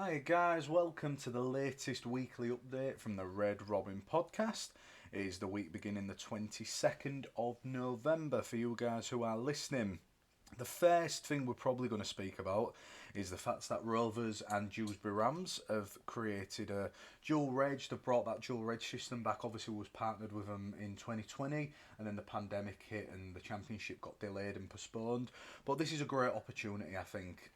Hi guys, welcome to the latest weekly update from the Red Robin podcast. It is the week beginning the 22nd of November for you guys who are listening. The first thing we're probably going to speak about is the fact that Rovers and Dewsbury Rams have created a dual reg. They've brought that dual reg system back. Obviously, we was partnered with them in 2020, and then the pandemic hit and the championship got delayed and postponed. But this is a great opportunity, I think.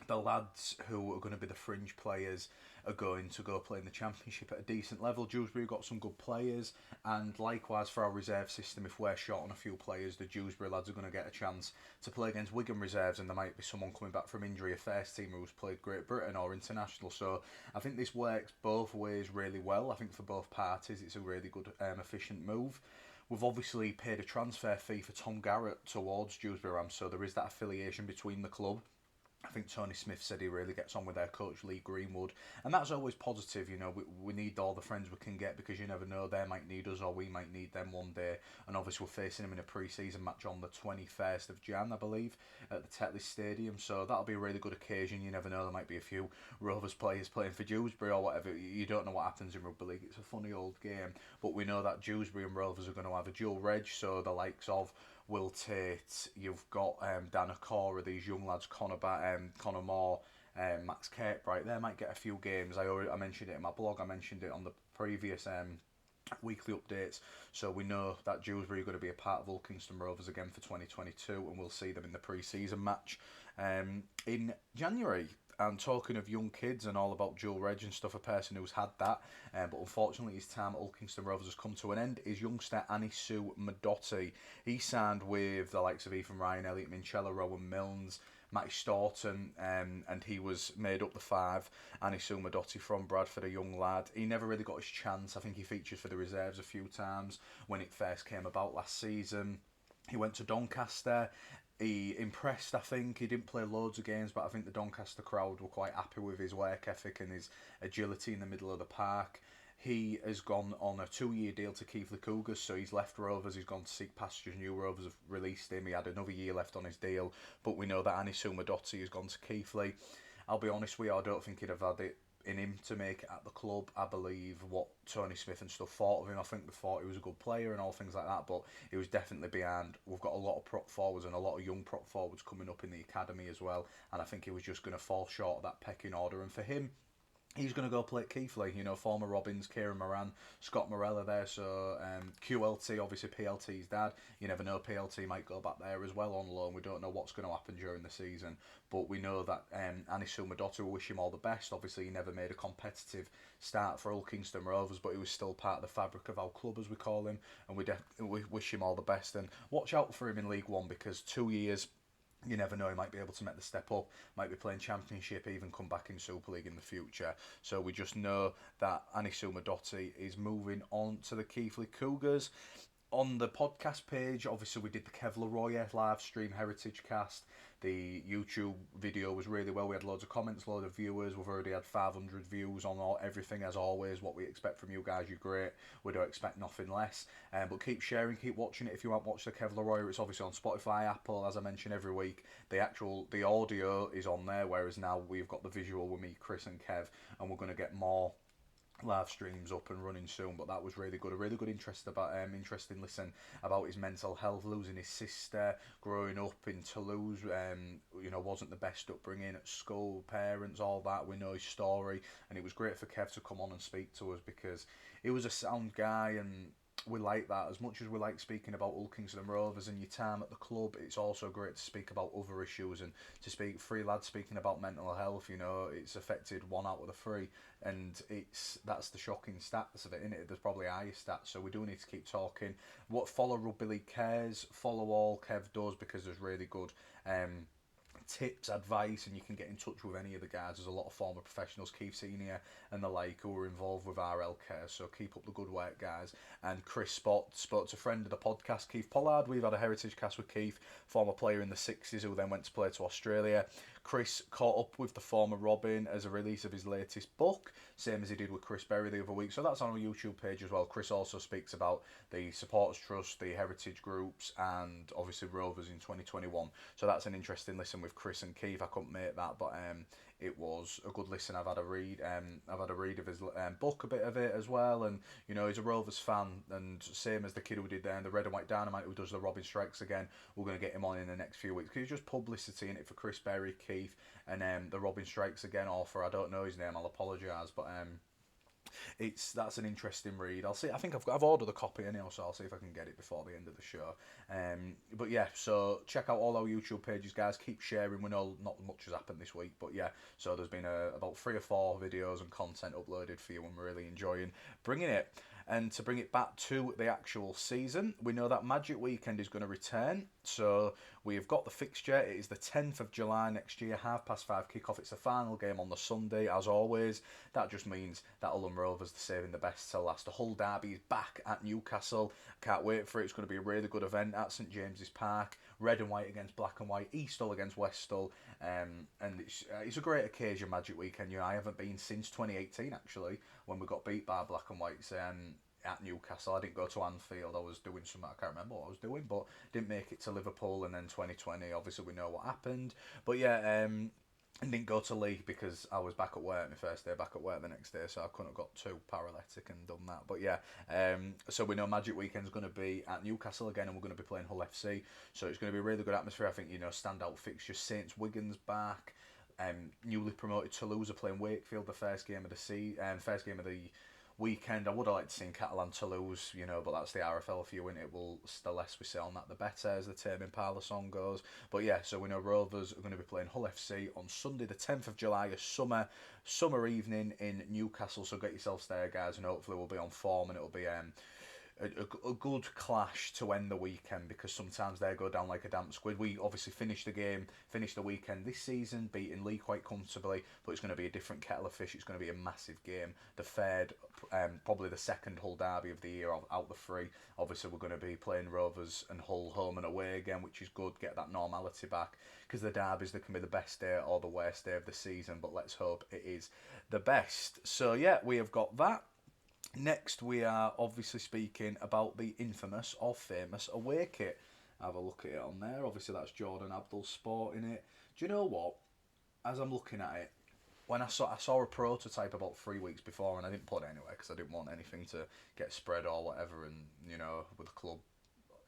The lads who are going to be the fringe players are going to go play in the championship at a decent level. Dewsbury got some good players, and likewise for our reserve system, if we're short on a few players, the Dewsbury lads are going to get a chance to play against Wigan reserves, and there might be someone coming back from injury, a first teamer who's played Great Britain or international. So I think this works both ways really well. I think for both parties it's a really good efficient move. We've obviously paid a transfer fee for Tom Garrett towards Dewsbury Rams, so there is that affiliation between the club. I think Tony Smith said he really gets on with their coach Lee Greenwood, and that's always positive. You know, we need all the friends we can get, because you never know, they might need us or we might need them one day. And obviously we're facing them in a pre-season match on the 21st of Jan, I believe, at the Tetley Stadium, so that'll be a really good occasion. You never know, there might be a few Rovers players playing for Dewsbury or whatever. You don't know what happens in rugby league. It's a funny old game, but we know that Dewsbury and Rovers are going to have a dual reg, so the likes of Will Tate, you've got Dan Okora, these young lads, Connor Moore, Max Kirkbright. They might get a few games. I mentioned it in my blog. I mentioned it on the previous weekly updates. So we know that Dewsbury are going to be a part of Kingston Rovers again for 2022, and we'll see them in the pre-season match in January. And talking of young kids and all about dual reg and stuff, a person who's had that, but unfortunately his time at Kingston Rovers has come to an end, is youngster Anisu Madotti. He signed with the likes of Ethan Ryan, Elliot Minchella, Rowan Milnes, Matty Staunton, and he was made up the five. Anisu Madotti from Bradford, a young lad. He never really got his chance. I think he featured for the reserves a few times when it first came about last season. He went to Doncaster. He impressed, I think. He didn't play loads of games, but I think the Doncaster crowd were quite happy with his work ethic and his agility in the middle of the park. He has gone on a 2-year deal to Keighley Cougars, so he's left Rovers, he's gone to seek pastures. New Rovers have released him. He had another year left on his deal, but we know that Anisu Madotti has gone to Keighley. I'll be honest with you, I don't think he'd have had it in him to make it at the club. I believe what Tony Smith and stuff thought of him. I think they thought he was a good player and all things like that, but he was definitely behind. We've got a lot of prop forwards and a lot of young prop forwards coming up in the academy as well, and I think he was just going to fall short of that pecking order. And for him, he's going to go play at Keighley. You know, former Robins, Kieran Moran, Scott Morella there. So QLT, obviously PLT's dad. You never know, PLT might go back there as well on loan. We don't know what's going to happen during the season, but we know that Anisu Madotti, will wish him all the best. Obviously, he never made a competitive start for Kingston Rovers, but he was still part of the fabric of our club, as we call him, and we wish him all the best. And watch out for him in League One, because 2 years, you never know, he might be able to make the step up, might be playing Championship, even come back in Super League in the future. So we just know that Anisu Madotti is moving on to the Keighley Cougars. On the podcast page, obviously we did the Kev Larroyer live stream Heritage Cast. The YouTube video was really well. We had loads of comments, loads of viewers. We've already had 500 views on everything, as always. What we expect from you guys, you're great. We don't expect nothing less. But keep sharing, keep watching it. If you haven't watched the Kev Larroyer, it's obviously on Spotify, Apple, as I mention every week. The audio is on there, whereas now we've got the visual with me, Chris and Kev, and we're going to get more live streams up and running soon. But that was really good, a really good interesting listen about his mental health, losing his sister, growing up in Toulouse, wasn't the best upbringing at school, parents, all that. We know his story, and it was great for Kev to come on and speak to us, because he was a sound guy, and we like that. As much as we like speaking about Kingston Rovers and your time at the club, it's also great to speak about other issues, and to speak, three lads speaking about mental health. You know, it's affected 1 out of the 3, and that's the shocking stats of it, isn't it? There's probably higher stats, so we do need to keep talking. Follow Rugby League Cares, follow all Kev does, because there's really good tips, advice, and you can get in touch with any of the guys. There's a lot of former professionals, Keith Senior and the like, who are involved with RL Care, so keep up the good work, guys. And Chris spoke to a friend of the podcast, Keith Pollard. We've had a heritage cast with Keith, former player in the 60s who then went to play to Australia. Chris caught up with the former Robin as a release of his latest book, same as he did with Chris Berry the other week, so that's on our YouTube page as well. Chris also speaks about the Supporters Trust, the heritage groups, and obviously Rovers in 2021, so that's an interesting listen with Chris and Keith. I couldn't make that, but it was a good listen. I've had a read. I've had a read of his book, a bit of it as well, and he's a Rovers fan, and same as the kid who did the Red and White Dynamite, who does the Robin Strikes Again. We're going to get him on in the next few weeks because he's just publicity in it for Chris Berry, Keith, and the Robin Strikes Again author. I don't know his name. I'll apologise, but that's an interesting read. I'll see. I think I've ordered a copy anyhow, so I'll see if I can get it before the end of the show. But yeah, so check out all our YouTube pages, guys. Keep sharing. We know not much has happened this week, but yeah. So there's been about 3 or 4 videos and content uploaded for you, and we're really enjoying bringing it. And to bring it back to the actual season, we know that Magic Weekend is going to return. So we've got the fixture. It is the 10th of July next year, 5:30 kickoff. It's the final game on the Sunday, as always. That just means that Ulm Rovers are saving the best till last. The Hull derby is back at Newcastle. Can't wait for it. It's going to be a really good event at St James's Park. Red and white against black and white. East Hull against West Hull. And it's a great occasion, Magic Weekend. I haven't been since 2018, actually, when we got beat by black and whites at Newcastle. I didn't go to Anfield. I was doing something. I can't remember what I was doing, but didn't make it to Liverpool. And then 2020, obviously we know what happened. But yeah, and didn't go to League because I was back at work, my first day back at work the next day, so I couldn't have got too paralytic and done that. But yeah, so we know Magic Weekend's going to be at Newcastle again, and we're going to be playing Hull FC, so it's going to be a really good atmosphere. I think, standout fixtures, Saints Wigan's back, newly promoted Toulouse are playing Wakefield, the first game of the weekend. I would have liked to see Catalan Toulouse, but that's the RFL for you, and it will, the less we say on that, the better, as the Tame Impala song goes. But yeah, so we know Rovers are going to be playing Hull FC on Sunday, the 10th of July, a summer evening in Newcastle. So get yourselves there, guys, and hopefully we'll be on form, and it'll be a good clash to end the weekend, because sometimes they go down like a damp squid. We obviously finished the weekend this season, beating Leigh quite comfortably, but it's going to be a different kettle of fish. It's going to be a massive game. The third, probably the second Hull derby of the year out the 3. Obviously, we're going to be playing Rovers and Hull home and away again, which is good. Get that normality back, because the derbies, they can be the best day or the worst day of the season, but let's hope it is the best. So yeah, we have got that. Next, we are obviously speaking about the infamous or famous away kit. Have a look at it on there. Obviously, that's Jordan Abdul's sporting it. Do you know what? As I'm looking at it, when I saw a prototype about 3 weeks before, and I didn't put it anywhere because I didn't want anything to get spread or whatever, and with the club,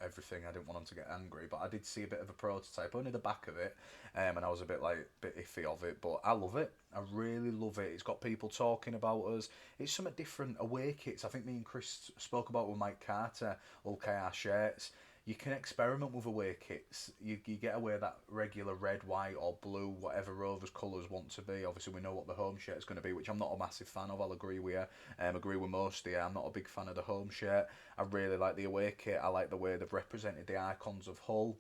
everything, I didn't want them to get angry, but I did see a bit of a prototype, only the back of it, and I was a bit iffy of it, but I love it. I really love it. It's got people talking about us. It's something different. Away kits, I think me and Chris spoke about with Mike Carter, all KR shirts. You can experiment with away kits. You get away that regular red, white or blue, whatever Rovers colours want to be. Obviously, we know what the home shirt is going to be, which I'm not a massive fan of. I'll agree with you. Agree with most of you. I'm not a big fan of the home shirt. I really like the away kit. I like the way they've represented the icons of Hull.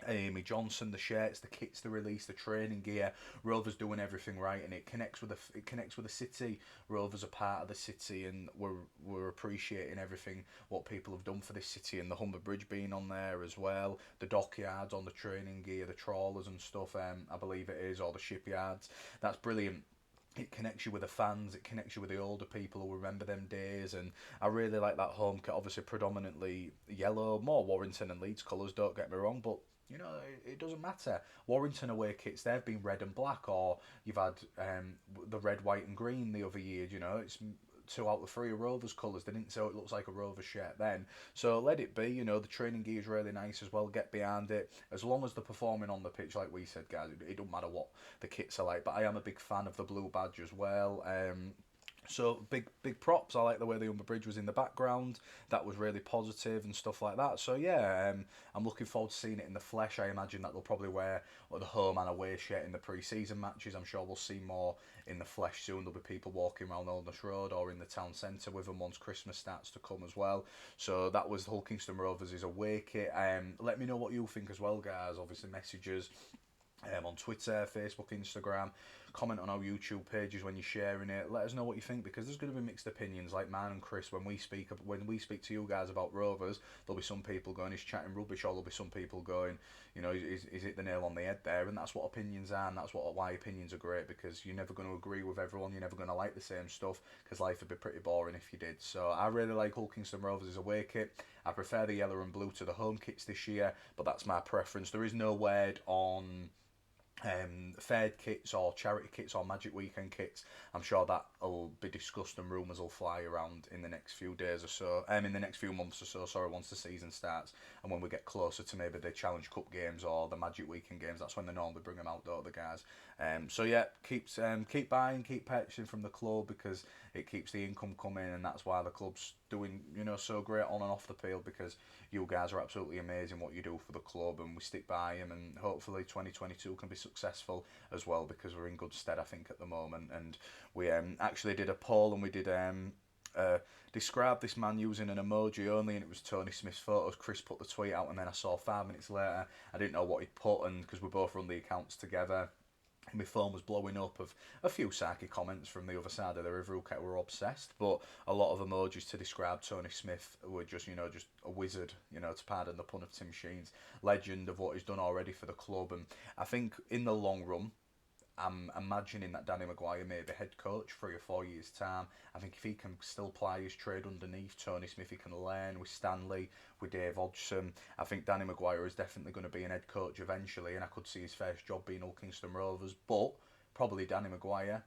Amy Johnson, the shirts, the kits they release, the training gear. Rovers doing everything right, and it connects with the city. Rovers are part of the city, and we're appreciating everything what people have done for this city, and the Humber Bridge being on there as well. The dockyards on the training gear, the trawlers and stuff. I believe it is, or the shipyards. That's brilliant. It connects you with the fans, it connects you with the older people who remember them days, and I really like that home kit. Obviously predominantly yellow, more Warrington and Leeds colours, don't get me wrong, but it doesn't matter. Warrington away kits, they've been red and black, or you've had the red, white and green the other year, it's 2 out of 3 Rovers colours. They didn't say it looks like a Rovers shirt then. So let it be, the training gear is really nice as well. Get behind it. As long as they're performing on the pitch, like we said, guys, it don't matter what the kits are like. But I am a big fan of the blue badge as well. So big props. I like the way the Humber Bridge was in the background. That was really positive and stuff like that. So yeah, I'm looking forward to seeing it in the flesh. I imagine that they'll probably wear the home and away shirt in the pre-season matches. I'm sure we'll see more in the flesh soon. There'll be people walking around Oldness Road or in the town centre with them once Christmas starts to come as well. So that was Hull Kingston Rovers' away kit. Let me know what you think as well, guys. Obviously messages on Twitter, Facebook, Instagram. Comment on our YouTube pages when you're sharing it. Let us know what you think, because there's going to be mixed opinions. Like mine and Chris, when we speak to you guys about Rovers, there'll be some people going, he's chatting rubbish, or there'll be some people going, is it the nail on the head there? And that's what opinions are, and that's why opinions are great, because you're never going to agree with everyone. You're never going to like the same stuff, because life would be pretty boring if you did. So I really like Hull Kingston Rovers' away kit. I prefer the yellow and blue to the home kits this year, but that's my preference. There is no word on Fair kits or charity kits or Magic Weekend kits. I'm sure that will be discussed and rumours will fly around in the next few days or so. In the next few months or so. Sorry, once the season starts and when we get closer to maybe the Challenge Cup games or the Magic Weekend games, that's when they normally bring them out, don't the guys? So yeah, keep buying, keep purchasing from the club because it keeps the income coming, and that's why the club's doing so great on and off the field because you guys are absolutely amazing what you do for the club, and we stick by him, and hopefully 2022 can be successful as well because we're in good stead I think at the moment. And we actually did a poll and we did describe this man using an emoji only, and it was Tony Smith's photos. Chris put the tweet out, and then I saw 5 minutes later I didn't know what he'd put, and because we both run the accounts together, my phone was blowing up of a few sarky comments from the other side of the river who were obsessed, but a lot of emojis to describe Tony Smith were just a wizard, to pardon the pun of Tim Sheen's, legend of what he's done already for the club. And I think in the long run, I'm imagining that Danny Maguire may be head coach 3 or 4 years' time. I think if he can still ply his trade underneath Tony Smith, he can learn with Stanley, with Dave Hodgson. I think Danny Maguire is definitely going to be an head coach eventually, and I could see his first job being Hull Kingston Rovers, but probably Danny Maguire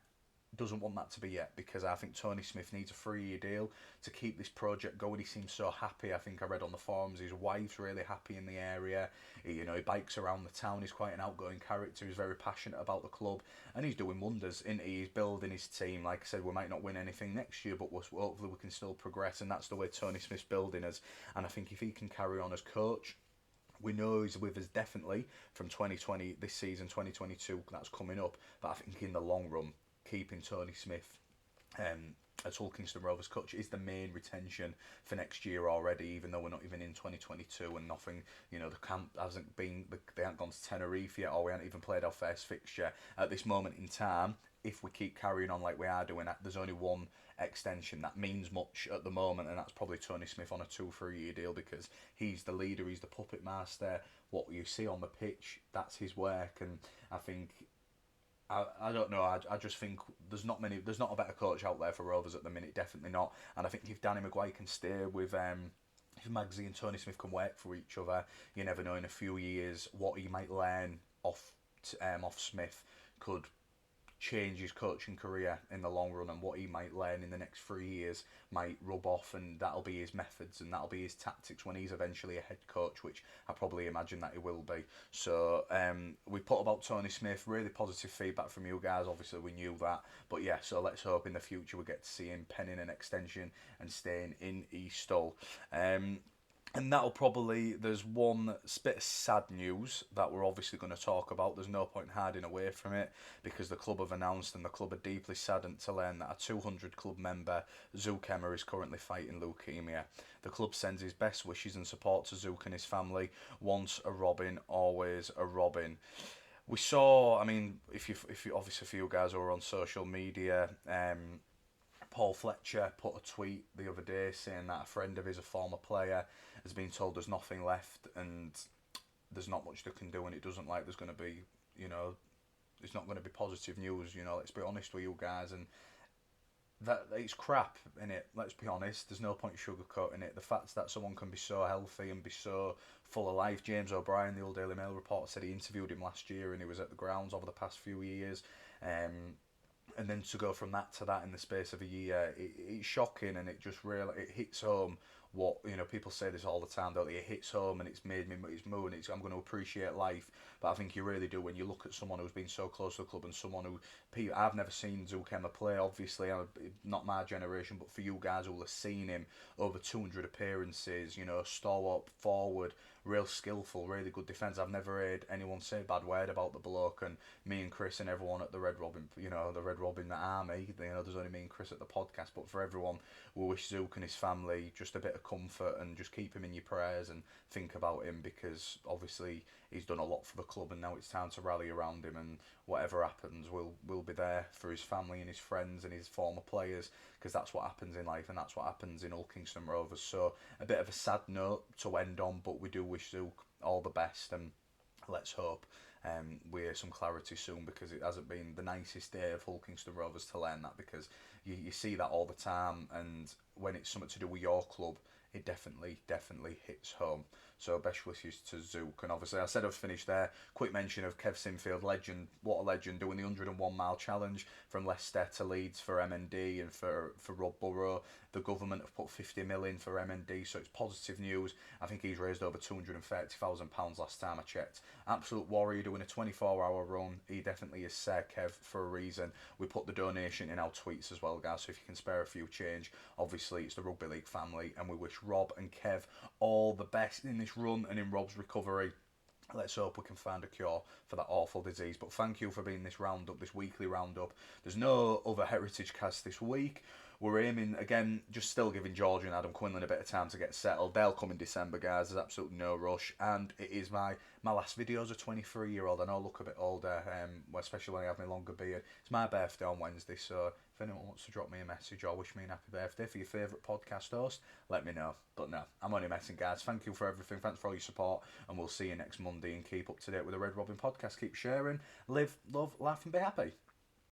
doesn't want that to be yet because I think Tony Smith needs a 3-year deal to keep this project going. He seems so happy. I think I read on the forums his wife's really happy in the area. He bikes around the town. He's quite an outgoing character. He's very passionate about the club, and he's doing wonders. He's building his team. Like I said, we might not win anything next year, but hopefully we can still progress, and that's the way Tony Smith's building us. And I think if he can carry on as coach, we know he's with us definitely from 2020, this season 2022 that's coming up. But I think in the long run, keeping Tony Smith as Hull Kingston Rovers coach is the main retention for next year already, even though we're not even in 2022 and nothing, the camp hasn't been, they haven't gone to Tenerife yet, or we haven't even played our first fixture. At this moment in time, if we keep carrying on like we are doing, there's only one extension that means much at the moment, and that's probably Tony Smith on a 2-3 year deal because he's the leader, he's the puppet master. What you see on the pitch, that's his work, and I think I don't know. I just think there's not a better coach out there for Rovers at the minute. Definitely not. And I think if Danny Maguire can stay with, if Magsy and Tony Smith can work for each other, you never know in a few years what he might learn off Smith could change his coaching career in the long run, and what he might learn in the next 3 years might rub off, and that'll be his methods and that'll be his tactics when he's eventually a head coach, which I probably imagine that he will be. So we put about Tony Smith, really positive feedback from you guys. Obviously we knew that, but yeah, so let's hope in the future we get to see him penning an extension and staying in East Hull. And that'll probably, there's one bit of sad news that we're obviously going to talk about. There's no point hiding away from it because the club have announced, and the club are deeply saddened to learn that a 200 club member, Zook Ema, is currently fighting leukemia. The club sends his best wishes and support to Zook and his family. Once a Robin, always a Robin. We saw, I mean, if you obviously for you guys who are on social media, Paul Fletcher put a tweet the other day saying that a friend of his, a former player, has been told there's nothing left and there's not much they can do, and it doesn't like there's going to be, it's not going to be positive news, let's be honest with you guys. And that it's crap, innit? Let's be honest, there's no point sugarcoating it. The fact that someone can be so healthy and be so full of life. James O'Brien, the old Daily Mail reporter, said he interviewed him last year and he was at the grounds over the past few years. And then to go from that to that in the space of a year, it's shocking, and it just really it hits home. What people say this all the time, don't they? It hits home, and it's made me, it's moving. I'm going to appreciate life, but I think you really do when you look at someone who's been so close to the club and someone who I've never seen Zook Ema play. Obviously, not my generation, but for you guys who have seen him over 200 appearances, stalwart forward, real skillful, really good defence. I've never heard anyone say a bad word about the bloke, and me and Chris and everyone at the Red Robin, the Red Robin army, there's only me and Chris at the podcast, but for everyone, we wish Zook and his family just a bit of comfort, and just keep him in your prayers and think about him, because obviously he's done a lot for the club, and now it's time to rally around him, and whatever happens, we'll be there for his family and his friends and his former players, because that's what happens in life, and that's what happens in Hull Kingston Rovers. So a bit of a sad note to end on, but we do wish Zook all the best, and let's hope we hear some clarity soon, because it hasn't been the nicest day of Hull Kingston Rovers to learn that, because you see that all the time, and when it's something to do with your club, it definitely hits home. So best wishes to Zook. And obviously I said I've finished there. Quick mention of Kev Sinfield, legend, what a legend, doing the 101 mile challenge from Leicester to Leeds for MND and for Rob Burrow. The government have put 50 million for MND, so it's positive news. I think he's raised over £230,000 last time I checked. Absolute warrior, doing a 24-hour run. He definitely is Sir Kev for a reason. We put the donation in our tweets as well, guys, so if you can spare a few change. Obviously it's the Rugby League family, and we wish Rob and Kev all the best in this run and in Rob's recovery. Let's hope we can find a cure for that awful disease. But thank you for being this roundup, this weekly roundup. There's no other Heritage cast this week. We're aiming, again, just still giving George and Adam Quinlan a bit of time to get settled. They'll come in December, guys. There's absolutely no rush. And it is my last video as a 23-year-old. I know I look a bit older, especially when I have my longer beard. It's my birthday on Wednesday, so if anyone wants to drop me a message or wish me an happy birthday for your favourite podcast host, let me know. But no, I'm only messing, guys. Thank you for everything. Thanks for all your support. And we'll see you next Monday, and keep up to date with the Red Robin podcast. Keep sharing, live, love, laugh and be happy.